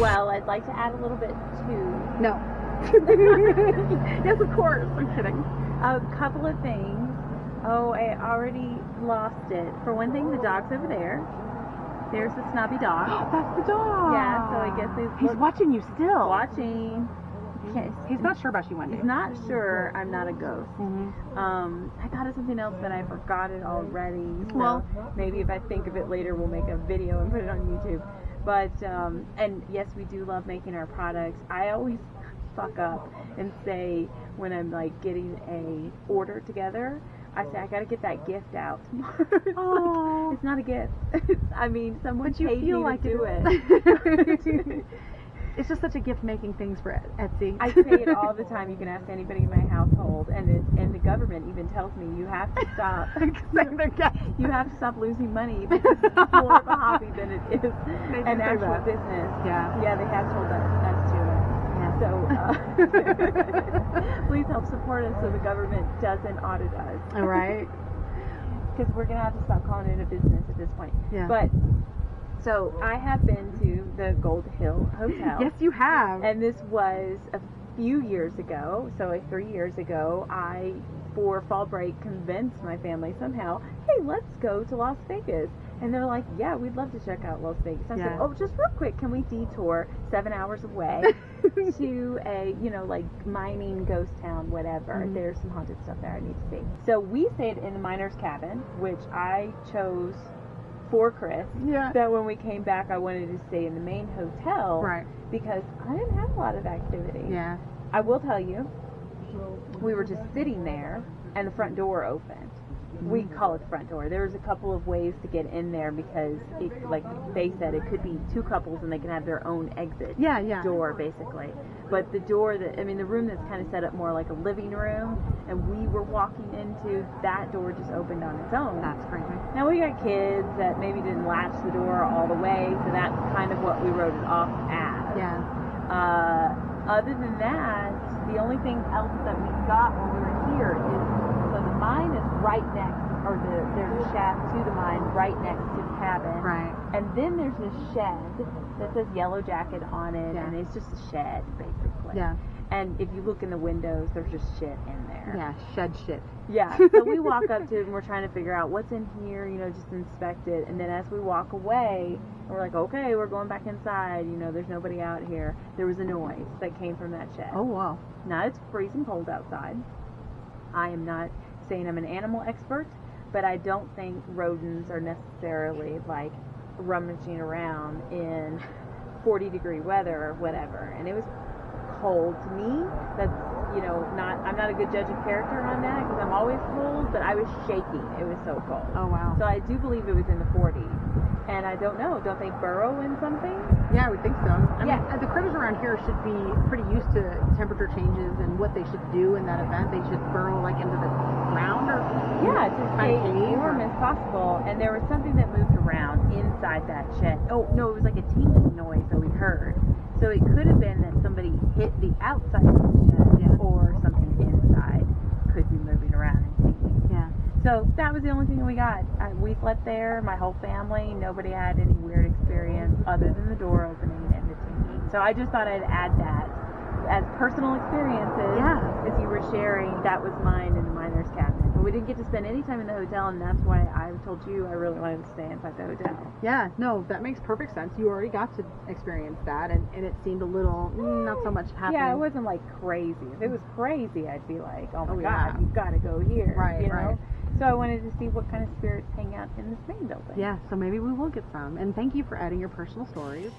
Well, I'd like to add a little bit to... No. Yes, of course. I'm kidding. A couple of things. Oh, I already lost it. For one thing, the dog's over there. There's the snobby dog. That's the dog. Yeah, so I guess he's watching you still. watching. He's not sure about you one day. He's not sure I'm not a ghost. Mm-hmm. I thought of something else, but I forgot it already. So Well, maybe if I think of it later, we'll make a video and put it on YouTube. But, and yes, we do love making our products. I always fuck up and say when I'm like getting a order together, I say I gotta get that gift out tomorrow. Oh. It's not a gift. I mean, someone But you paid feel me like to do it. It's just such a gift making things for Etsy. I say it all the time. You can ask anybody in my household, and the government even tells me you have to stop. You have to stop losing money because it's more of a hobby than it is an actual business. Yeah, they have told us to. So please help support us so the government doesn't audit us. All right. Because we're gonna have to stop calling it a business at this point. Yeah. But so I have been to the Gold Hill Hotel. Yes, you have. And this was a few years ago, so like 3 years ago, I, for fall break, convinced my family somehow, hey, let's go to Las Vegas. And they're like, yeah, we'd love to check out Las Vegas. I said, oh, just real quick, can we detour 7 hours away to a, like mining ghost town, whatever. Mm-hmm. There's some haunted stuff there I need to see. So we stayed in the miner's cabin, which I chose for Chris. Yeah. That when we came back, I wanted to stay in the main hotel. Right. Because I didn't have a lot of activity. Yeah. I will tell you, we were just sitting there and the front door opened. We call it the front door. There was a couple of ways to get in there because, like they said, it could be two couples and they can have their own exit door, basically. But the door the room that's kind of set up more like a living room, and we were walking into that door just opened on its own. That's crazy. Now, we got kids that maybe didn't latch the door all the way, so that's kind of what we wrote it off as. Yeah. Other than that, the only thing else that we got when we were here is, so the mine is right next, or there's a shaft to the mine right next to the cabin. Right. And then there's this shed that says Yellow Jacket on it, and it's just a shed, basically. Yeah. And if you look in the windows, there's just shit in there. Yeah, shed shit. Yeah, so we walk up to it and we're trying to figure out what's in here, just inspect it. And then as we walk away, we're like, okay, we're going back inside, there's nobody out here. There was a noise that came from that shed. Oh, wow. Now, it's freezing cold outside. I am not saying I'm an animal expert, but I don't think rodents are necessarily like rummaging around in 40-degree weather or whatever. And it was cold to me. That's I'm not a good judge of character on that because I'm always cold, but I was shaking. It was so cold. Oh, wow. So I do believe it was in the 40s. And I don't know. Don't they burrow in something? Yeah, I would think so. I mean, the critters around here should be pretty used to temperature changes and what they should do in that event. They should burrow like into the ground or to stay warm as possible. And there was something that moved around inside that shed. Oh no, it was like a tingling noise that we heard. So it could have been that somebody hit the outside of the shed, or something inside could be moving around and tingling. Yeah. So that was the only thing we got. We slept there, my whole family. Nobody had any weird experience other than the door opening and the tingling. So I just thought I'd add that as personal experiences. Yeah. As you were sharing, that was mine in the miner's cabin. But we didn't get to spend any time in the hotel, and that's why I told you I really wanted to stay inside the hotel. Yeah, no, that makes perfect sense. You already got to experience that, and it seemed a little, not so much happening. Yeah, it wasn't like crazy. If it was crazy, I'd be like, oh my God, you've got to go here. Right, right. So I wanted to see what kind of spirits hang out in this main building. Yeah, so maybe we will get some. And thank you for adding your personal stories.